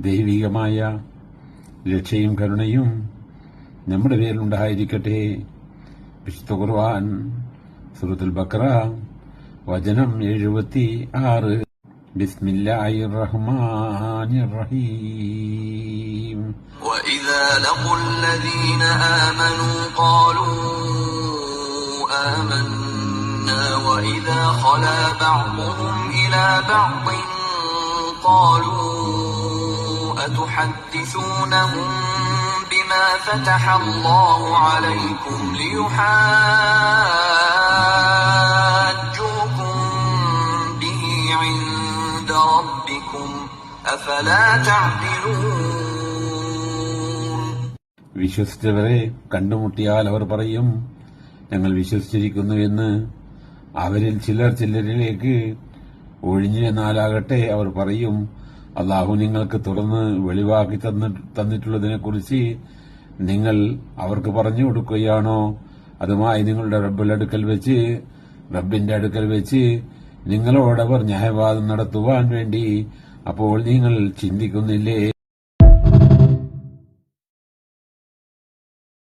ദൈവികമായ രക്ഷയും കരുണയും നമ്മുടെ പേരിലുണ്ടായിരിക്കട്ടെ. വിശുദ്ധ ഖുർആൻ സൂറത്തുൽ ബഖറ വചനം 76. ബിസ്മില്ലാഹിർ റഹ്മാനിർ റഹീം. وإذا لقوا الذين آمنوا قالوا آمنا وإذا خلا بعضهم إلى بعض قالوا أتحدثونهم بما فتح الله عليكم ليحاجوكم به عند ربكم أفلا تعقلون. വിശ്വസിച്ചവരെ കണ്ടുമുട്ടിയാൽ അവർ പറയും, ഞങ്ങൾ വിശ്വസിച്ചിരിക്കുന്നു എന്ന്. അവരിൽ ചിലരിലേക്ക് ഒഴിഞ്ഞു എന്നാലാകട്ടെ അവർ പറയും, അള്ളാഹു നിങ്ങൾക്ക് തുറന്ന് വെളിവാക്കി തന്നിട്ടുള്ളതിനെക്കുറിച്ച് നിങ്ങൾ അവർക്ക് പറഞ്ഞു കൊടുക്കുകയാണോ? അതുമായി നിങ്ങളുടെ റബ്ബിന്റെ അടുക്കൽ വെച്ച് നിങ്ങളോടവർ ന്യായവാദം നടത്തുവാൻ വേണ്ടി അപ്പോൾ നിങ്ങൾ ചിന്തിക്കുന്നില്ലേ?